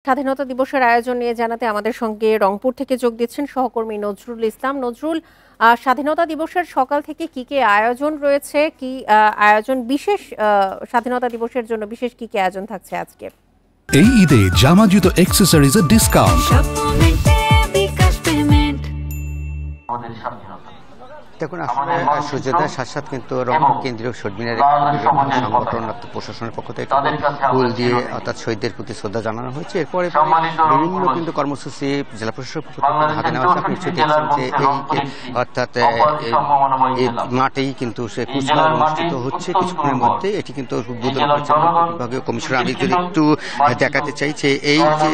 স্বাধীনতা দিবসের আয়োজন নিয়ে জানাতে আমাদের সঙ্গে রংপুর থেকে যোগ দিচ্ছেন সহকর্মী নজরুল ইসলাম। নজরুল, স্বাধীনতা দিবসের সকাল থেকে কি আয়োজন রয়েছে, কি আয়োজন বিশেষ স্বাধীনতা দিবসের জন্য বিশেষ কি আয়োজন থাকছে আজকে? এই ঈদে জামা জুতো অ্যাক্সেসরিজের ডিসকাউন্ট। দেখুন, আসলে সূর্যোদয়ের সাথে কিন্তু রংপুর কেন্দ্রীয় শহীদ মিনারে সংগঠন প্রশাসনের পক্ষ থেকে ফুল দিয়ে অর্থাৎ শহীদদের প্রতি শ্রদ্ধা জানানো হয়েছে। এরপরে বিভিন্ন কিন্তু কর্মসূচি জেলা প্রশাসনের পক্ষ থেকে হাতে নেওয়া হয়েছে। আপনি নিশ্চয়ই দেখছেন যে এই অর্থাৎ এই মাঠেই কিন্তু সে কুচকাওয়াজ অনুষ্ঠিত হচ্ছে কিছুক্ষণের মধ্যে। এটি কিন্তু উদ্বোধন করেছেন বিভাগীয় কমিশনার। আমি যদি একটু দেখাতে চাই যে এই যে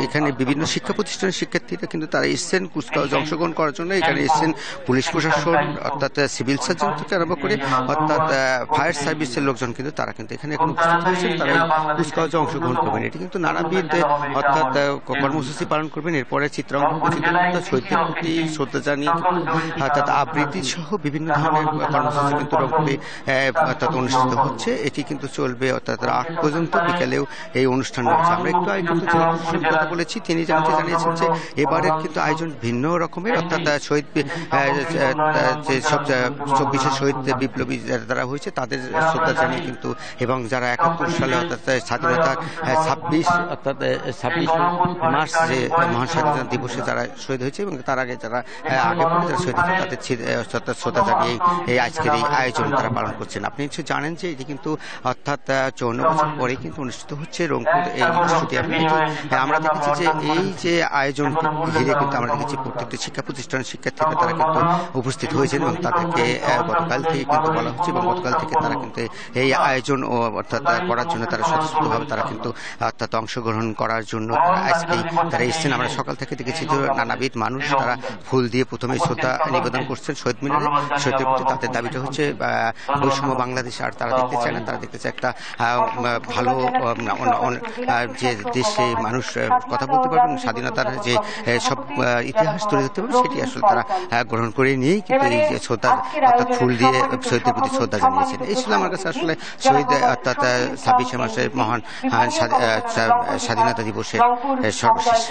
এখানে বিভিন্ন শিক্ষা প্রতিষ্ঠানের শিক্ষার্থীরা কিন্তু তারা এসছেন কুচকাওয়াজে অংশগ্রহণ করার জন্য। এখানে এসছেন পুলিশ প্রশাসন অর্থাৎ সিভিল সার্জন থেকে আরম্ভ করে অর্থাৎ ফায়ার সার্ভিসের লোকজন কিন্তু তারা কিন্তু এখানে এখন উপস্থিত হয়েছেন। তারা কুচকাওয়াজে অংশগ্রহণ করবেন। এটি কিন্তু নানাবিধ অর্থাৎ কর্মসূচি পালন করবেন। এরপরে চিত্রাঙ্কন, শহীদদের প্রতি শ্রদ্ধা জানিয়ে অর্থাৎ আবৃত্তি সহ বিভিন্ন ধরনের কর্মসূচি কিন্তু রংপুরে অর্থাৎ অনুষ্ঠিত হচ্ছে। এটি কিন্তু চলবে অর্থাৎ রাত পর্যন্ত। বিকেলেও এই অনুষ্ঠান রয়েছে। আমরা একটু আগে কিন্তু জেলা প্রশাসনের কথা বলেছি, তিনি জানিয়েছেন যে এবারের কিন্তু আয়োজন ভিন্ন রকমের। অর্থাৎ শহীদ যে সব 24 শহীদ বিপ্লবী যারা হয়েছে তাদের শ্রদ্ধা জানিয়ে কিন্তু, এবং যারা 71 সালে অর্থাৎ স্বাধীনতার 26 মার্চ যে মহান স্বাধীনতা দিবসে যারা শহীদ হয়েছে এবং তার আগে যারা যারা শহীদ হয়েছে তাদের শ্রদ্ধা জানিয়ে এই আজকের এই আয়োজন তারা পালন করছেন। আপনি নিশ্চয়ই জানেন যে এটি কিন্তু অর্থাৎ 54 বছর পরে কিন্তু অনুষ্ঠিত হচ্ছে রংপুর এই স্টেডিয়ামে। আমরা দেখেছি যে এই যে আয়োজন ঘিরে কিন্তু আমরা দেখেছি প্রত্যেকটি শিক্ষা প্রতিষ্ঠানের শিক্ষার্থীরা তারা কিন্তু উপস্থিত হয়েছেন এবং তাদেরকে গতকাল থেকে কিন্তু বলা হচ্ছে এবং গতকাল থেকে তারা কিন্তু এই আয়োজন অর্থাৎ করার জন্য তারা স্বতঃস্ফূর্তভাবে তারা কিন্তু অর্থাৎ অংশগ্রহণ করার জন্য আজকেই তারা এসেছেন। আমরা সকাল থেকে দেখেছি যে নানাবিধ মানুষ তারা ফুল দিয়ে প্রথমে শ্রদ্ধা নিবেদন করছেন শহীদ মিনারে। শহীদদের প্রতি তাদের দাবিটা হচ্ছে বৈষম্য বাংলাদেশ আর তারা দেখতে চায় না। তারা দেখতে চায় একটা ভালো যে দেশে মানুষ কথা বলতে পারবেন, স্বাধীনতার যে সব ইতিহাস তৈরি হতে পারবে সেটি আসলে তারা গ্রহণ করে নিয়েই কিন্তু এই যে শ্রদ্ধা অর্থাৎ ফুল দিয়ে শহীদদের প্রতি শ্রদ্ধা জানিয়েছেন। এই ছিল আমার কাছে আসলে শহীদ অর্থাৎ 26 মাসের মহান স্বাধীনতা দিবসের সর্বশেষ।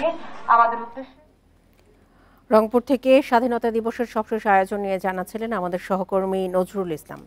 রংপুর থেকে স্বাধীনতা দিবসের সবশেষ আয়োজন নিয়ে জানাচ্ছিলেন আমাদের সহকর্মী নজরুল ইসলাম।